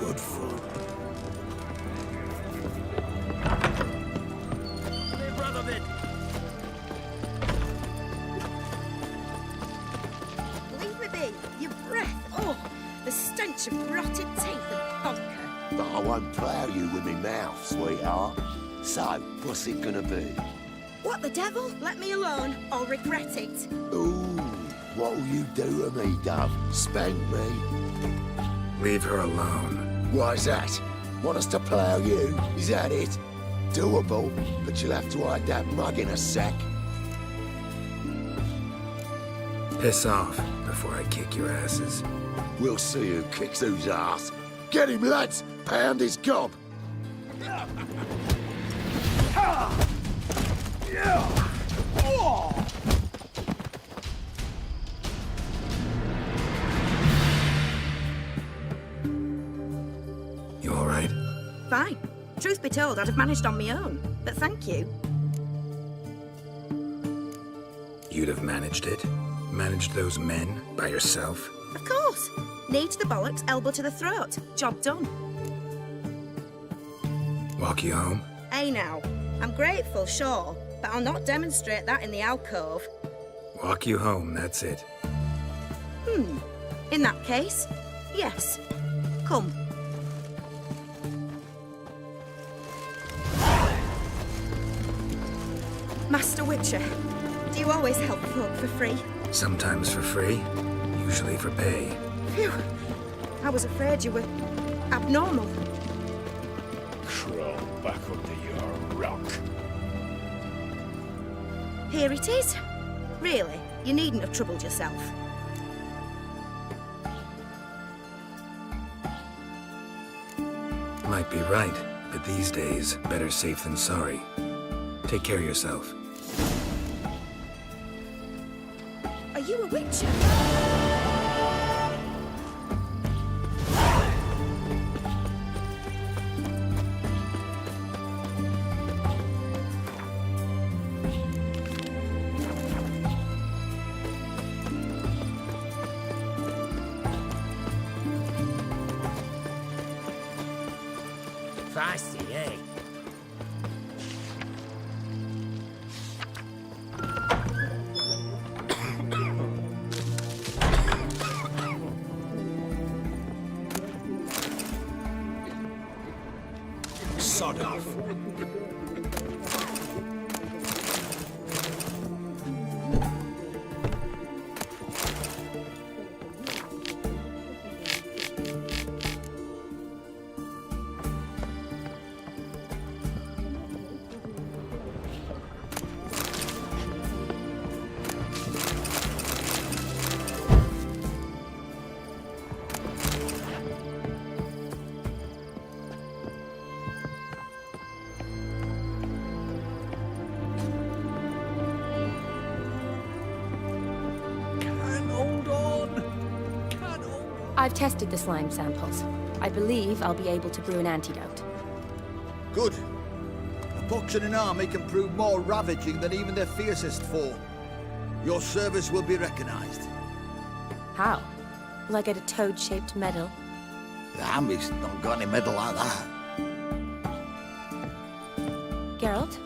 good fun. Leave me be. Your breath. Oh, the stench of rotted teeth and vodka. But I won't plough you with me mouth, sweetheart. So, what's it gonna be? What the devil? Let me alone. I'll regret it. Ooh, what'll you do to me, Dove? Spank me? Leave her alone. Why's that? Want us to plough you? Is that it? Doable, but you'll have to hide that mug in a sack. Piss off before I kick your asses. We'll see who kicks whose ass. Get him, lads! Pound his gob! You all right? Fine. Truth be told, I'd have managed on my own. But thank you. You'd have managed it? Managed those men by yourself? Of course. Knee to the bollocks, elbow to the throat. Job done. Walk you home? Hey now. I'm grateful, sure. But I'll not demonstrate that in the alcove. Walk you home, that's it. In that case, yes. Come. Master Witcher, do you always help folk for free? Sometimes for free, usually for pay. Phew. I was afraid you were abnormal. Crawl back under your rock. Here it is. Really, you needn't have troubled yourself. Might be right, but these days, better safe than sorry. Take care of yourself. Are you a witcher? Feisty, eh? Sod off. I've tested the slime samples. I believe I'll be able to brew an antidote. Good. A pox in an army can prove more ravaging than even their fiercest foe. Your service will be recognized. How? Will I get a toad-shaped medal? The army's not got any medal like that. Geralt?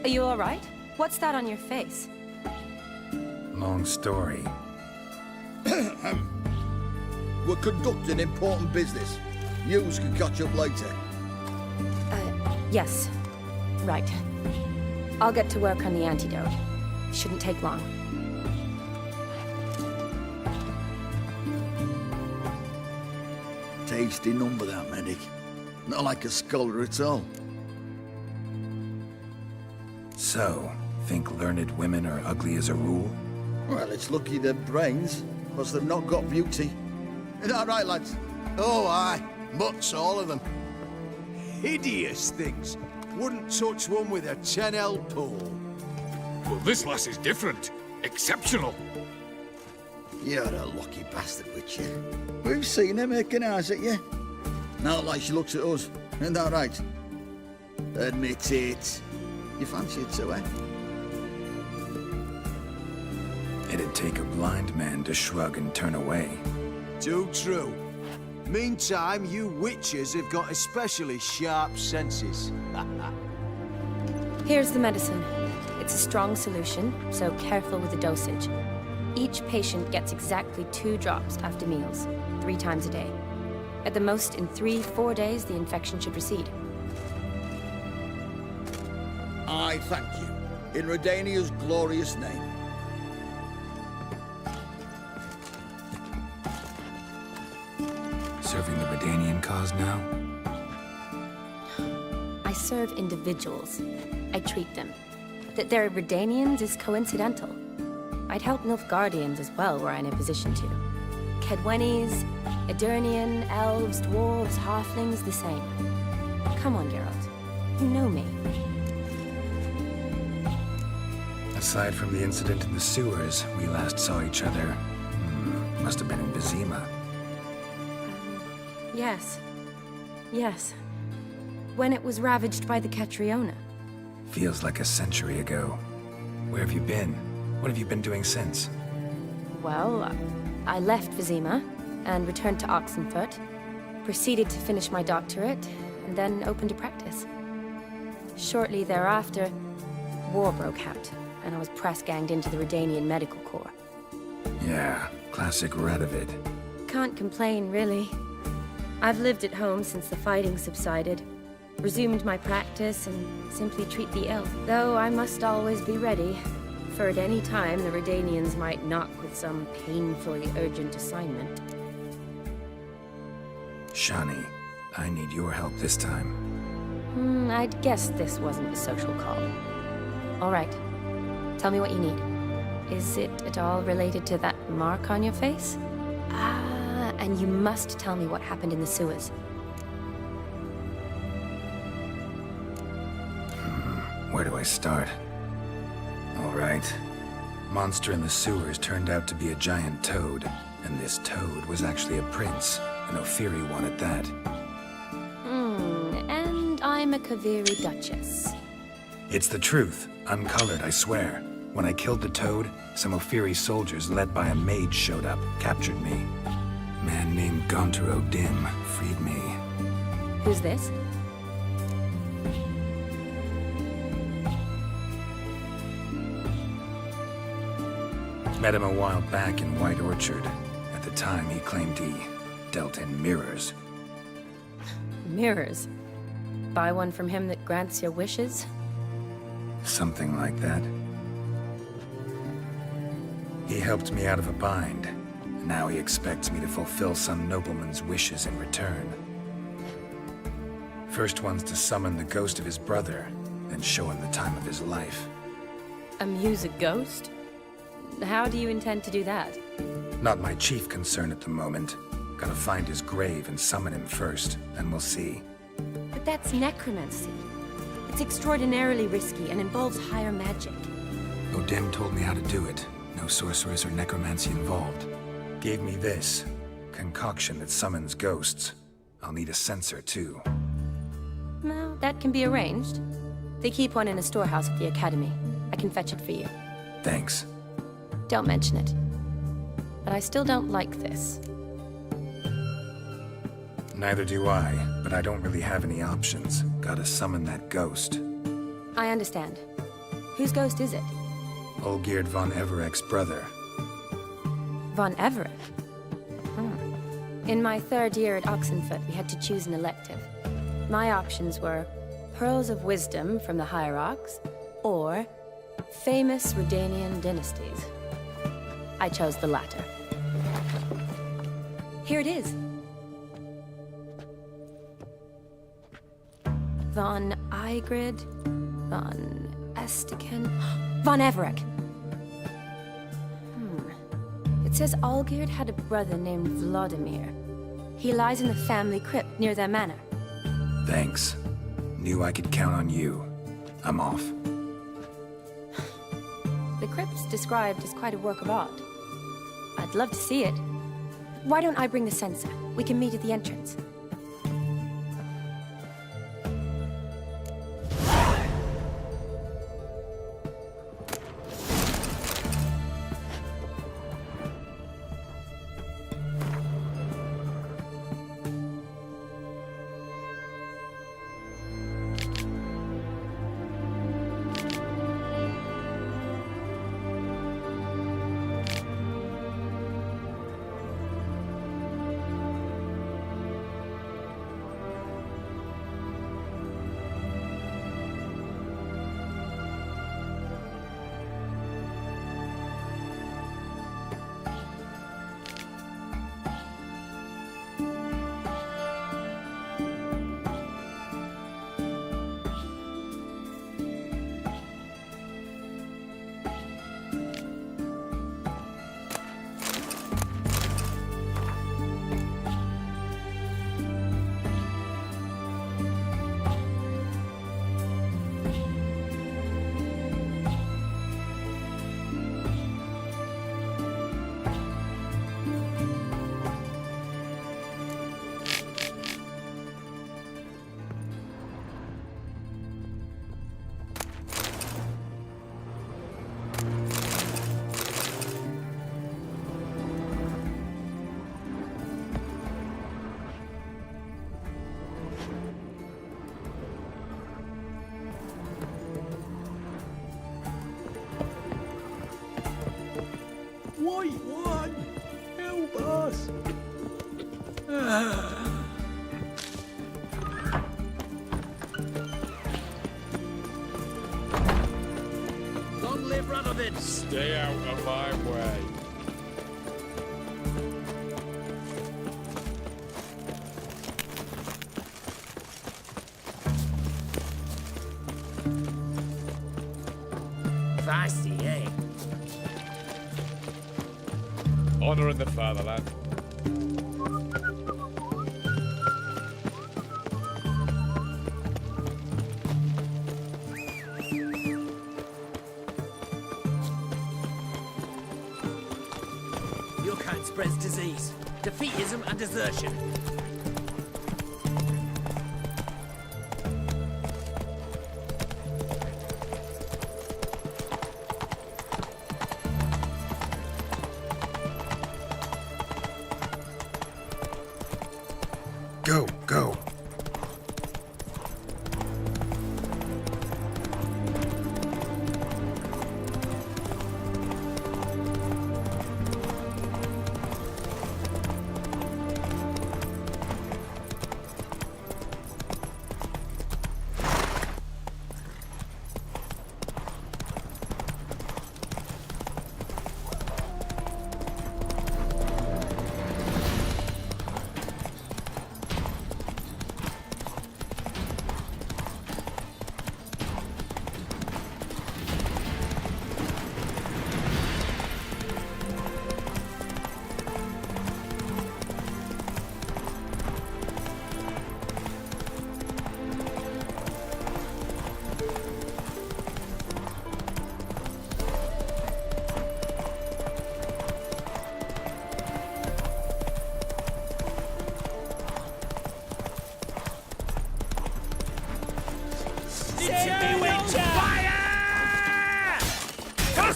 Are you all right? What's that on your face? Long story. We're conducting important business. Yous can catch up later. Yes. Right. I'll get to work on the antidote. Shouldn't take long. Tasty number, that medic. Not like a scholar at all. So, think learned women are ugly as a rule? Well, it's lucky they're brains, because they've not got beauty. Is that right, lads? Oh, aye. Mutts, all of them. Hideous things. Wouldn't touch one with a 10L pole. Well, this lass is different. Exceptional. You're a lucky bastard, Witcher. We've seen her making eyes at you. Not like she looks at us. Isn't that right? Admit it. You fancy it too, eh? It'd take a blind man to shrug and turn away. Too true. Meantime, you witches have got especially sharp senses. Here's the medicine. It's a strong solution, so careful with the dosage. Each patient gets exactly 2 drops after meals, 3 times a day. At the most, in 3-4 days, the infection should recede. I thank you. In Redania's glorious name. Serving the Redanian cause now? I serve individuals. I treat them. That they're Redanians is coincidental. I'd help Nilfgaardians as well, were I in a position to. Kedwenis, Edirnian, elves, dwarves, halflings, the same. Come on, Geralt. You know me. Aside from the incident in the sewers, we last saw each other. Must have been in Vizima. Yes. Yes. When it was ravaged by the Catriona. Feels like a century ago. Where have you been? What have you been doing since? Well, I left Vizima and returned to Oxenfoot, proceeded to finish my doctorate, and then opened a practice. Shortly thereafter, war broke out, and I was press-ganged into the Redanian Medical Corps. Yeah, classic Radovid. Can't complain, really. I've lived at home since the fighting subsided, resumed my practice, and simply treat the ill. Though I must always be ready, for at any time the Redanians might knock with some painfully urgent assignment. Shani, I need your help this time. I'd guess this wasn't a social call. All right. Tell me what you need. Is it at all related to that mark on your face? And you must tell me what happened in the sewers. Where do I start? All right. Monster in the sewers turned out to be a giant toad, and this toad was actually a prince, and Ophiri wanted that. And I'm a Kaviri Duchess. It's the truth. Uncolored, I swear. When I killed the toad, some Ophiri soldiers led by a mage showed up, captured me. A man named Gonter O'Dim freed me. Who's this? Met him a while back in White Orchard. At the time, he claimed he dealt in mirrors. Mirrors. Buy one from him that grants your wishes? Something like that. He helped me out of a bind. Now he expects me to fulfill some nobleman's wishes in return. First one's to summon the ghost of his brother, then show him the time of his life. Amuse a ghost? How do you intend to do that? Not my chief concern at the moment. Gotta find his grave and summon him first, then we'll see. But that's necromancy. It's extraordinarily risky and involves higher magic. O'Dim told me how to do it. No sorcerers or necromancy involved. Gave me this concoction that summons ghosts. I'll need a censer too. Well, that can be arranged. They keep one in a storehouse at the academy. I can fetch it for you. Thanks. Don't mention it. But I still don't like this. Neither do I, but I don't really have any options. Gotta summon that ghost. I understand. Whose ghost is it? Olgierd von Everek's brother. Von Everett? In my 3rd year at Oxenfoot, we had to choose an elective. My options were Pearls of Wisdom from the Hierarchs, or Famous Redanian Dynasties. I chose the latter. Here it is. Von Igrid, Von Estiken, Von Everek. It says Olgierd had a brother named Vladimir. He lies in the family crypt near their manor. Thanks. Knew I could count on you. I'm off. The crypt's described as quite a work of art. I'd love to see it. Why don't I bring the censer? We can meet at the entrance. Long live Radovid! Stay out of my way. Feisty, eh? Honouring the fatherland. Your kind spreads disease, defeatism and desertion. Go, go.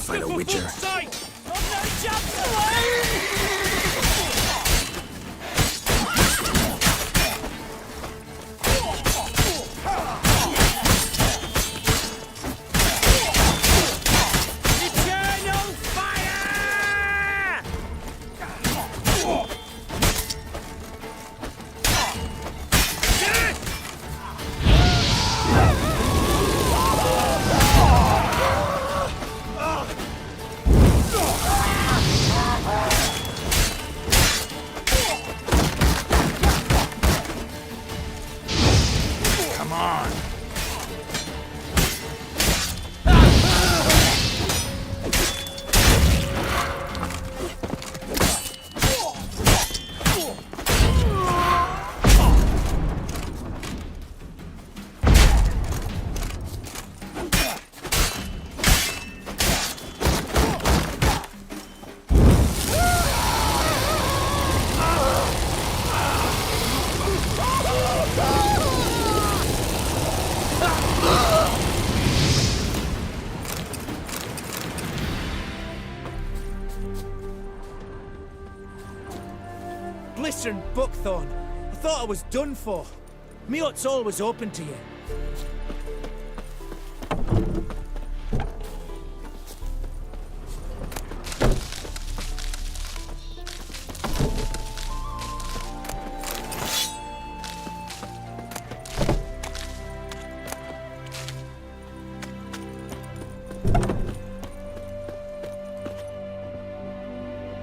Fight a witcher. Blistering buckthorn. I thought I was done for. Me hut's always open to you.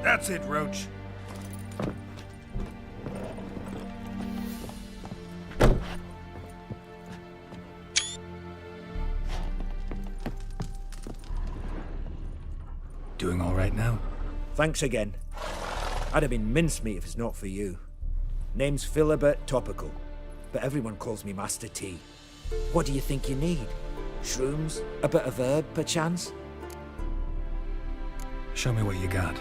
That's it, Roach. Doing all right now? Thanks again. I'd have been mincemeat if it's not for you. Name's Philibert Topical, but everyone calls me Master T. What do you think you need? Shrooms? A bit of herb, perchance? Show me what you got.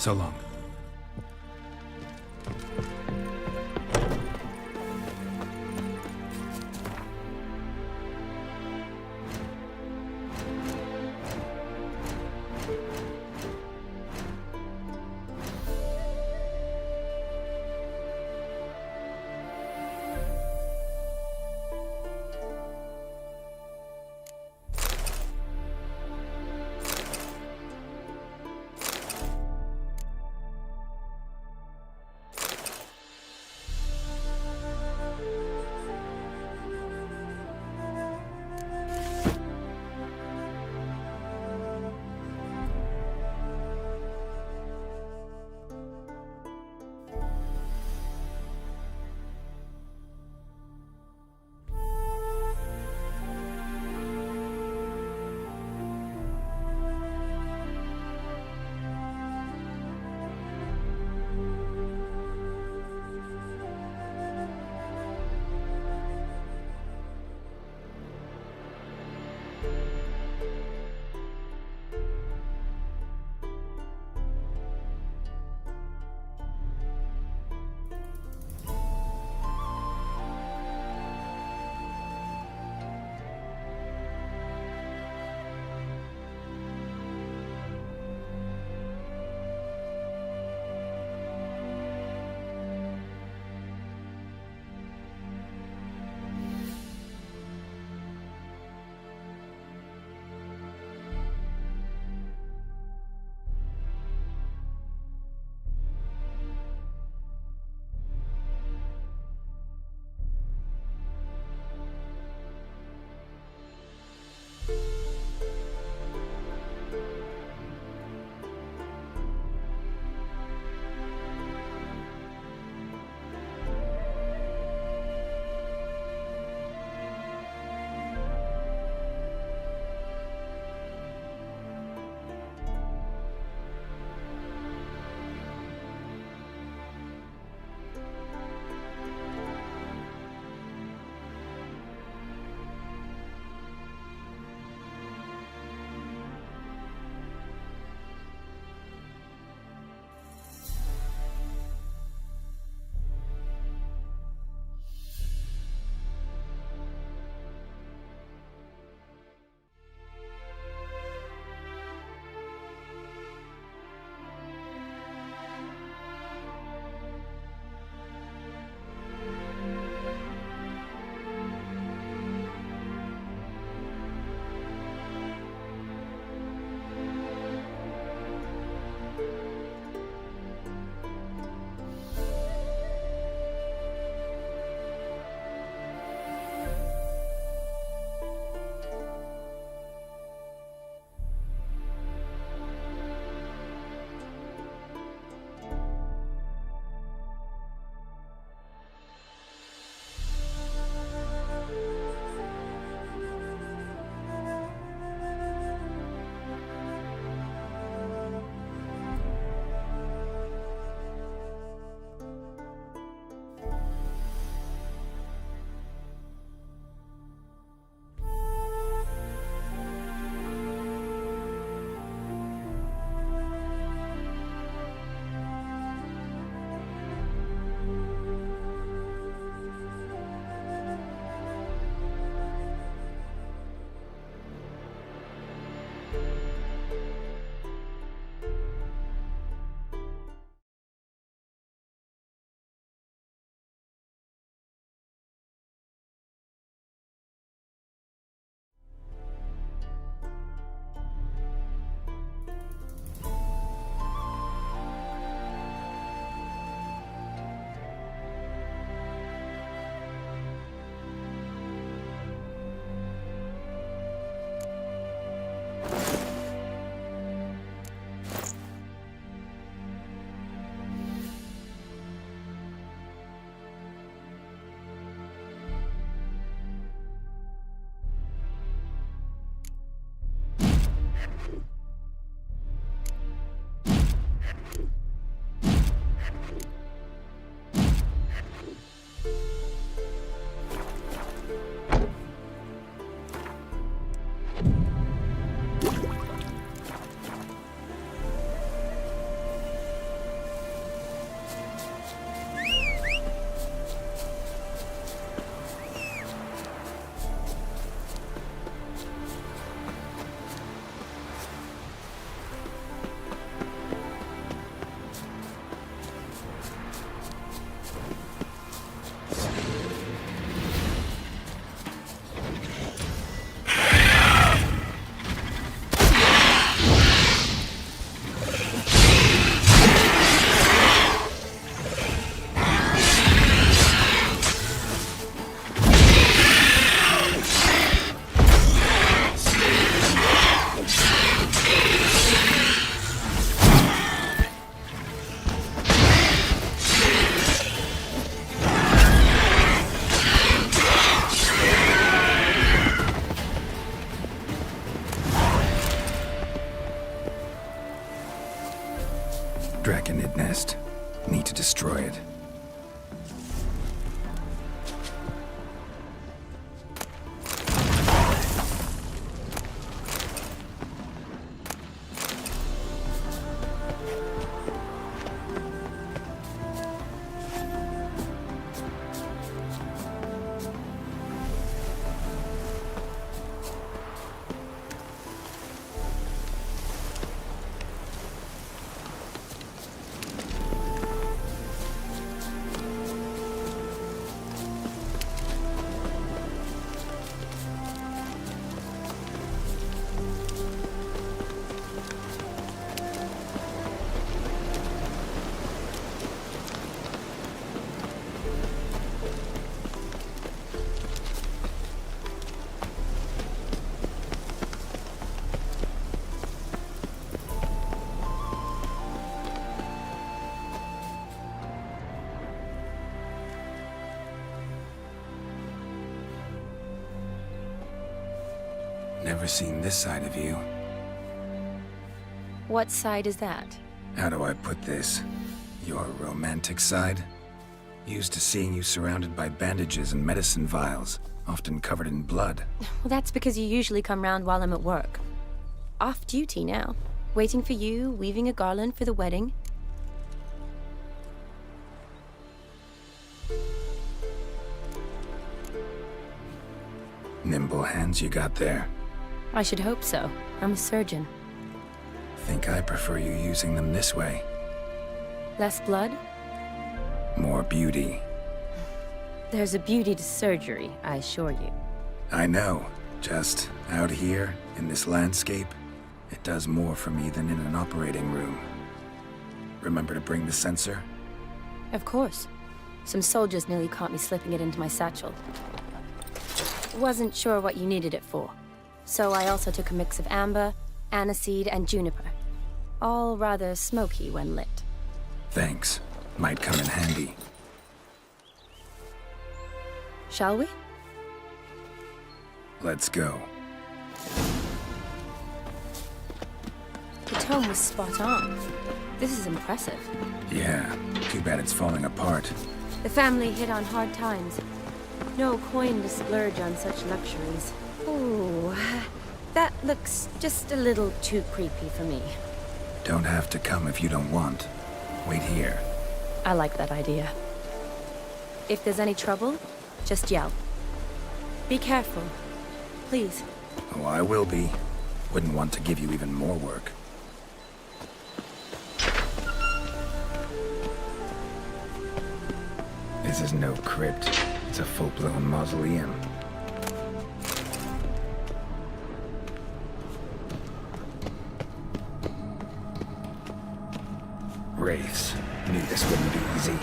So long. Never seen this side of you. What side is that? How do I put this? Your romantic side? Used to seeing you surrounded by bandages and medicine vials, often covered in blood. Well, that's because you usually come round while I'm at work. Off duty now. Waiting for you, weaving a garland for the wedding. Nimble hands you got there. I should hope so. I'm a surgeon. Think I prefer you using them this way. Less blood? More beauty. There's a beauty to surgery, I assure you. I know. Just out here, in this landscape, it does more for me than in an operating room. Remember to bring the sensor? Of course. Some soldiers nearly caught me slipping it into my satchel. Wasn't sure what you needed it for. So I also took a mix of amber, aniseed, and juniper. All rather smoky when lit. Thanks. Might come in handy. Shall we? Let's go. The tone was spot on. This is impressive. Yeah, too bad it's falling apart. The family hit on hard times. No coin to splurge on such luxuries. Ooh, that looks just a little too creepy for me. Don't have to come if you don't want. Wait here. I like that idea. If there's any trouble, just yell. Be careful. Please. Oh, I will be. Wouldn't want to give you even more work. This is no crypt. It's a full-blown mausoleum. Wraiths. Knew this wouldn't be easy.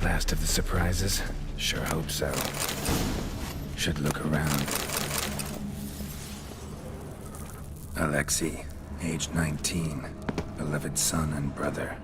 Last of the surprises? Sure hope so. Should look around. Alexei, age 19, beloved son and brother.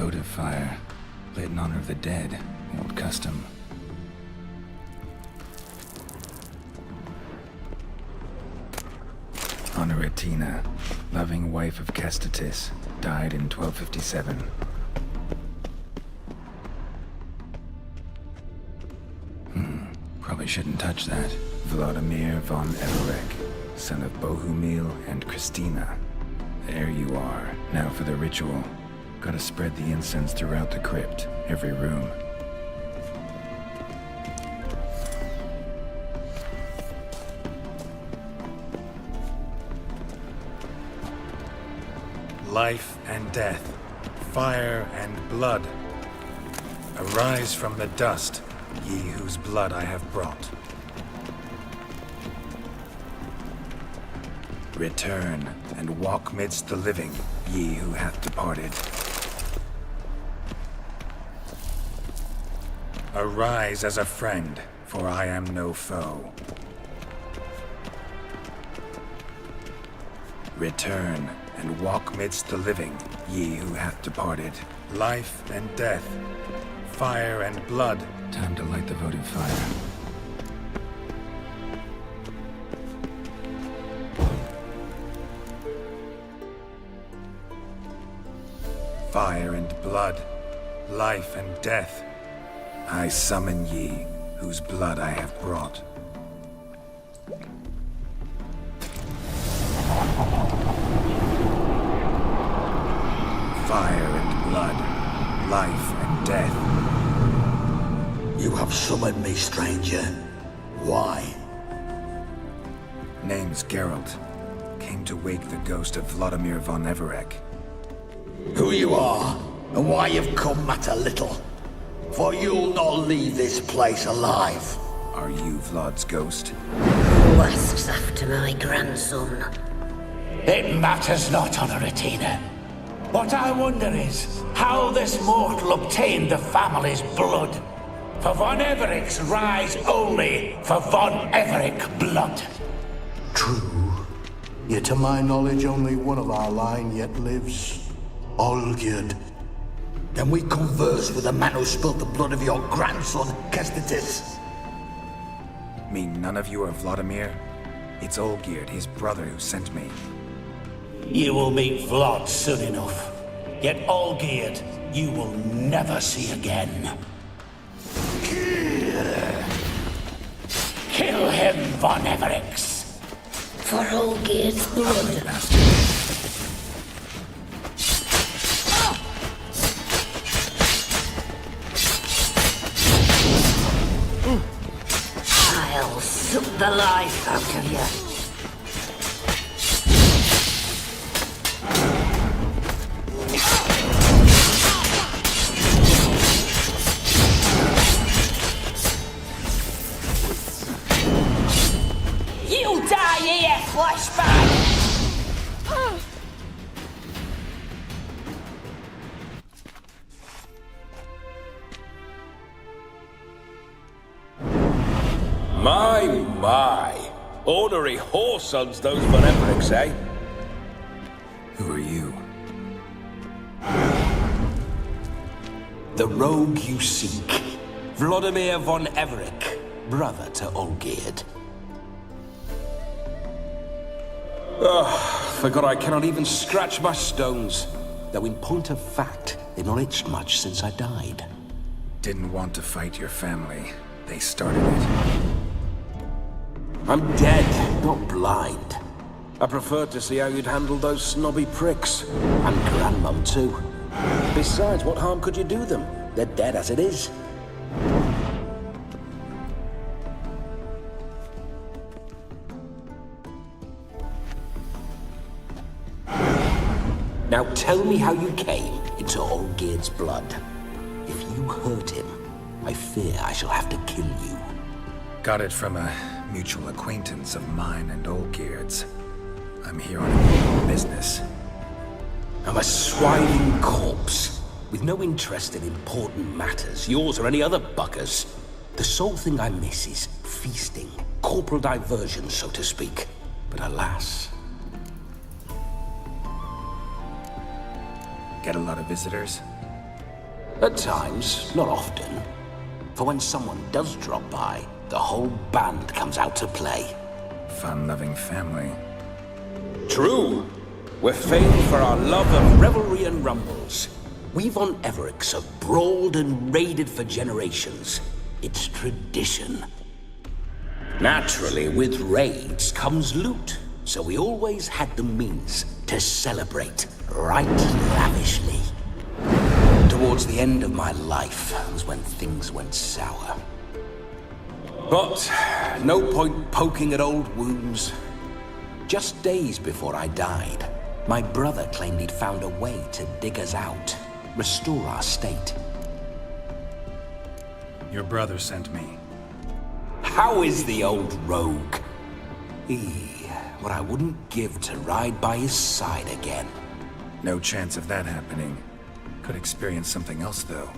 votive fire, lit in honor of the dead. Old custom. Honoratina, loving wife of Kestatis, died in 1257. Probably shouldn't touch that. Vladimir von Everek, son of Bohumil and Christina. There you are. Now for the ritual. Gotta spread the incense throughout the crypt, every room. Life and death, fire and blood. Arise from the dust, ye whose blood I have brought. Return and walk midst the living, ye who hath departed. Arise as a friend, for I am no foe. Return and walk midst the living, ye who hath departed. Life and death, fire and blood. Time to light the votive fire. Fire and blood, life and death. I summon ye, whose blood I have brought. Fire and blood, life and death. You have summoned me, stranger. Why? Name's Geralt. Came to wake the ghost of Vladimir von Everek. Who you are, and why you've come matter little. For you'll not leave this place alive. Are you Vlad's ghost? Who asks after my grandson? It matters not, Honoratina. What I wonder is how this mortal obtained the family's blood. For von Everek's rise only for von Everek blood. True. Yet to my knowledge, only one of our line yet lives. Olgierd. Then we converse with the man who spilled the blood of your grandson, Kestatis. Mean none of you are Vladimir? It's Olgierd, his brother, who sent me. You will meet Vlad soon enough. Yet Olgierd, you will never see again. Kill him, von Evereks. For Olgierd's blood. I'll suck the life out of you. You die here, flashback! My. Ornery whoresons those von Evereks, eh? Who are you? The rogue you seek. Vladimir von Everek, brother to Olgierd. Forgot I cannot even scratch my stones. Though in point of fact, they've not itched much since I died. Didn't want to fight your family. They started it. I'm dead, not blind. I preferred to see how you'd handle those snobby pricks. And Grandmum, too. Besides, what harm could you do them? They're dead as it is. Now tell me how you came into Olgierd's blood. If you hurt him, I fear I shall have to kill you. Got it from a mutual acquaintance of mine and Olgierd's. I'm here on important business. I'm a swiving corpse, with no interest in important matters, yours or any other buggers. The sole thing I miss is feasting, corporal diversion, so to speak. But alas... Get a lot of visitors? At times, not often. For when someone does drop by, the whole band comes out to play. Fun-loving family. True. We're famed for our love of revelry and rumbles. We Von Evericks have brawled and raided for generations. It's tradition. Naturally, with raids comes loot, so we always had the means to celebrate right lavishly. Towards the end of my life was when things went sour. But no point poking at old wounds. Just days before I died, my brother claimed he'd found a way to dig us out, restore our state. Your brother sent me. How is the old rogue? What I wouldn't give to ride by his side again. No chance of that happening. Could experience something else, though.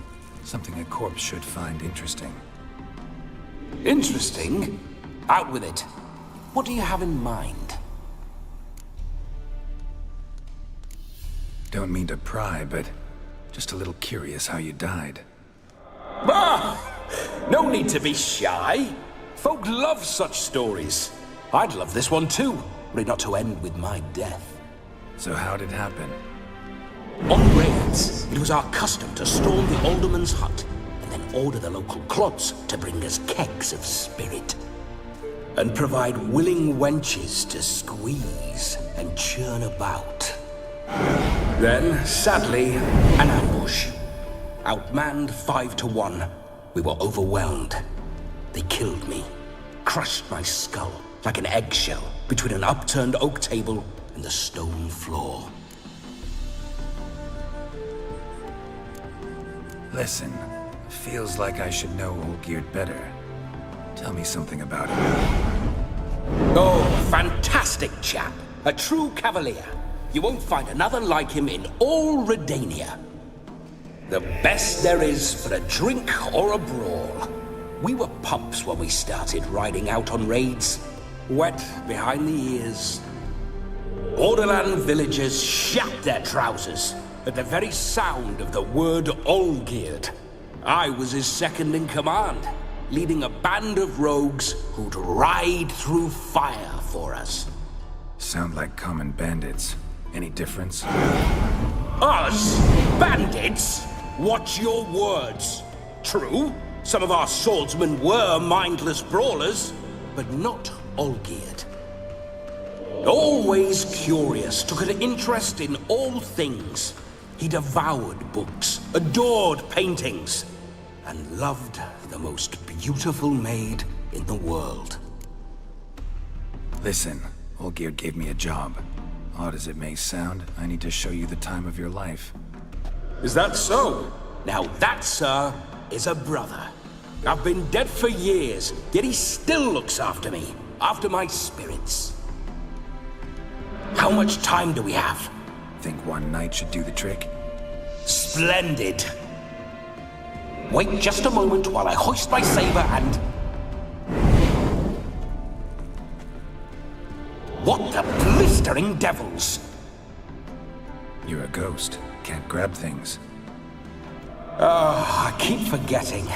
Something a corpse should find interesting. Interesting? Out with it. What do you have in mind? Don't mean to pry, but just a little curious how you died. Ah! No need to be shy. Folk love such stories. I'd love this one too, were it not to end with my death. So how did it happen? On raids, it was our custom to storm the alderman's hut, and then order the local clods to bring us kegs of spirit. And provide willing wenches to squeeze and churn about. Then, sadly, an ambush. Outmanned 5 to 1, we were overwhelmed. They killed me, crushed my skull like an eggshell between an upturned oak table and the stone floor. Listen, feels like I should know Olgierd better. Tell me something about him. Oh, fantastic chap. A true cavalier. You won't find another like him in all Redania. The best there is for a drink or a brawl. We were pups when we started riding out on raids. Wet behind the ears. Borderland villagers shat their trousers at the very sound of the word Olgierd. I was his second in command, leading a band of rogues who'd ride through fire for us. Sound like common bandits. Any difference? Us? Bandits? Watch your words. True, some of our swordsmen were mindless brawlers, but not Olgierd. Always curious, took an interest in all things. He devoured books, adored paintings, and loved the most beautiful maid in the world. Listen, Olgierd gave me a job. Odd as it may sound, I need to show you the time of your life. Is that so? Now that, sir, is a brother. I've been dead for years, yet he still looks after me, after my spirits. How much time do we have? Think one night should do the trick? Splendid. Wait just a moment while I hoist my saber and... What the blistering devils? You're a ghost. Can't grab things. I keep forgetting.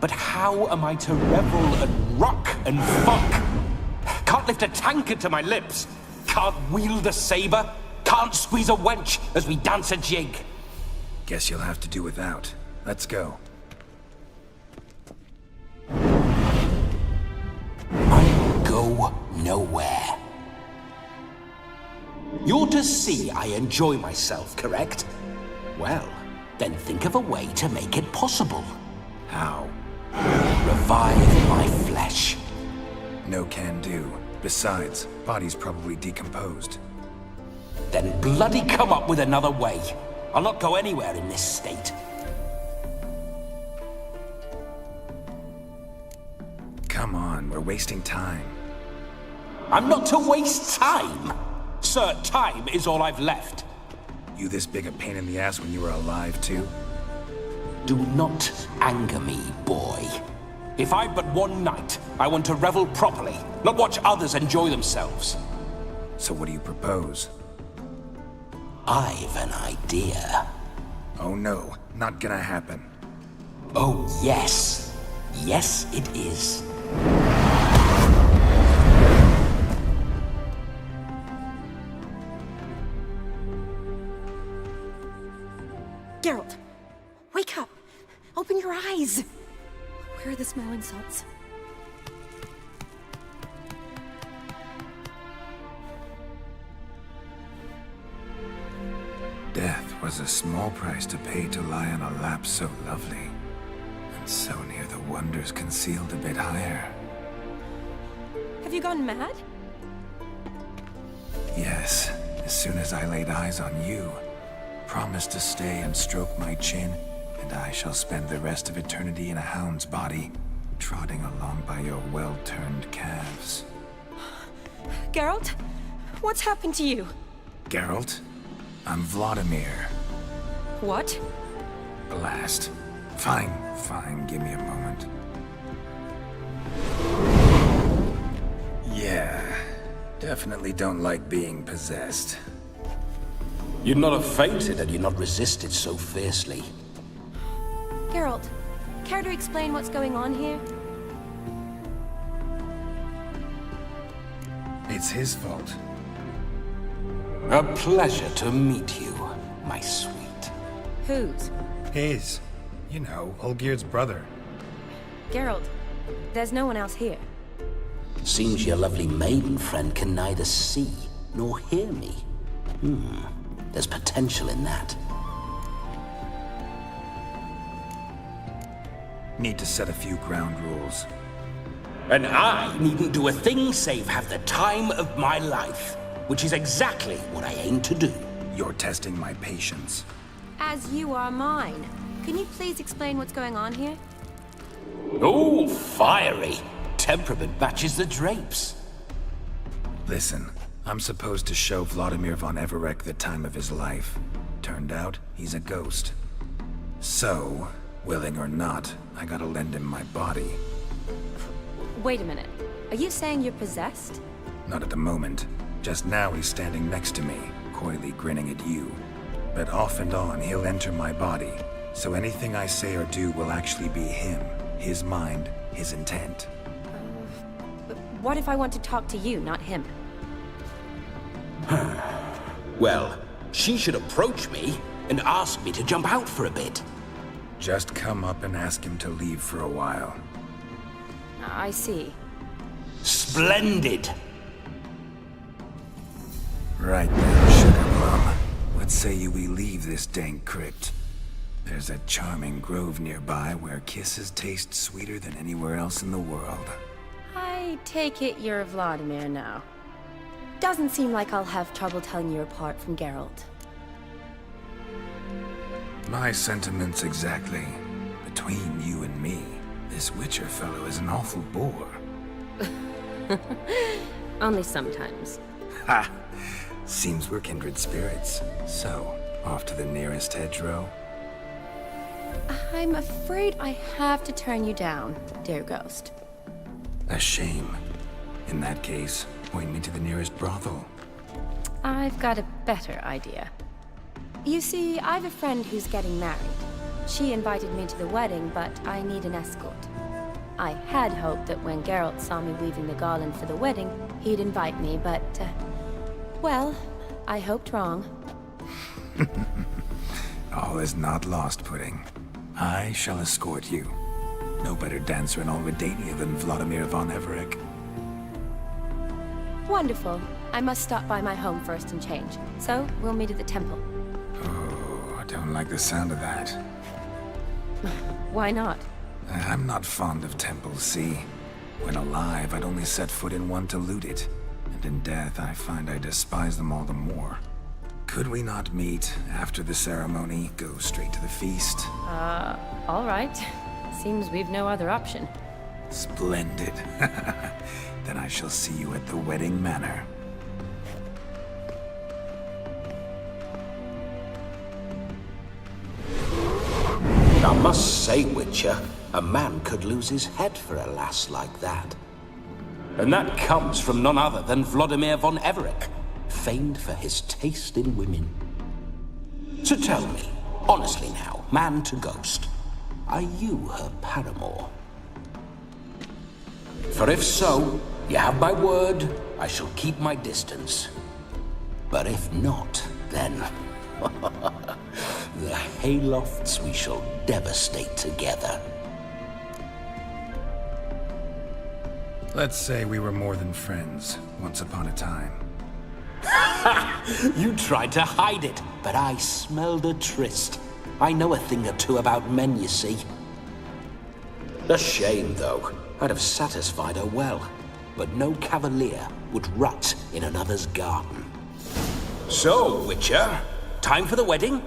But how am I to revel and rock and fuck? Can't lift a tankard to my lips. Can't wield a saber. Can't squeeze a wench as we dance a jig. Guess you'll have to do without. Let's go. I go nowhere. You're to see I enjoy myself, correct? Well, then think of a way to make it possible. How? Revive my flesh. No can do. Besides, body's probably decomposed. Then bloody come up with another way. I'll not go anywhere in this state. Come on, we're wasting time. I'm not to waste time. Sir, time is all I've left. You this big a pain in the ass when you were alive, too? Do not anger me, boy. If I've but one night, I want to revel properly, not watch others enjoy themselves. So what do you propose? I've an idea. Oh no, Not gonna happen. Oh, yes. Yes, it is. Geralt, wake up! Open your eyes! Where are the smelling salts? Death was a small price to pay to lie on a lap so lovely, and so near the wonders concealed a bit higher. Have you gone mad? Yes, as soon as I laid eyes on you, promise to stay and stroke my chin, and I shall spend the rest of eternity in a hound's body, trotting along by your well-turned calves. Geralt, what's happened to you? Geralt? I'm Vladimir. What? Blast. Fine, give me a moment. Yeah, definitely don't like being possessed. You'd not have fainted had you not resisted so fiercely. Geralt, care to explain what's going on here? It's his fault. A pleasure to meet you, my sweet. Whose? His. You know, Olgierd's brother. Geralt, there's no one else here. Seems your lovely maiden friend can neither see nor hear me. There's potential in that. Need to set a few ground rules. And I needn't do a thing save have the time of my life, which is exactly what I aim to do. You're testing my patience. As you are mine. Can you please explain what's going on here? Oh, fiery. Temperament matches the drapes. Listen, I'm supposed to show Vladimir von Everec the time of his life. Turned out, he's a ghost. So, willing or not, I gotta lend him my body. Wait a minute. Are you saying you're possessed? Not at the moment. Just now he's standing next to me, coyly grinning at you. But off and on, he'll enter my body. So anything I say or do will actually be him. His mind, his intent. What if I want to talk to you, not him? Well, she should approach me and ask me to jump out for a bit. Just come up and ask him to leave for a while. I see. Splendid! Right then, sugar plum. What say you we leave this dank crypt? There's a charming grove nearby where kisses taste sweeter than anywhere else in the world. I take it you're Vladimir now. Doesn't seem like I'll have trouble telling you apart from Geralt. My sentiments exactly. Between you and me, this Witcher fellow is an awful bore. Only sometimes. Ha! Seems we're kindred spirits. So, off to the nearest hedgerow? I'm afraid I have to turn you down, dear ghost. A shame. In that case, point me to the nearest brothel. I've got a better idea. You see, I've a friend who's getting married. She invited me to the wedding, but I need an escort. I had hoped that when Geralt saw me weaving the garland for the wedding, he'd invite me, but, well, I hoped wrong. All is not lost, Pudding. I shall escort you. No better dancer in all Redania than Vladimir von Everec. Wonderful. I must stop by my home first and change. So, we'll meet at the temple. Oh, I don't like the sound of that. Why not? I'm not fond of temples, see? When alive, I'd only set foot in one to loot it. And in death, I find I despise them all the more. Could we not meet after the ceremony, go straight to the feast? All right. Seems we've no other option. Splendid. Then I shall see you at the wedding manor. I must say, Witcher, a man could lose his head for a lass like that. And that comes from none other than Vladimir von Everec, famed for his taste in women. So tell me, Honestly now, man to ghost, are you her paramour? For if so, you have my word, I shall keep my distance. But if not, then... the haylofts we shall devastate together. Let's say we were more than friends, once upon a time. You tried to hide it, but I smelled a tryst. I know a thing or two about men, you see. A shame, though. I'd have satisfied her well, but no cavalier would rut in another's garden. So, Witcher, time for the wedding?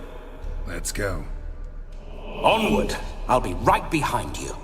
Let's go. Onward! I'll be right behind you.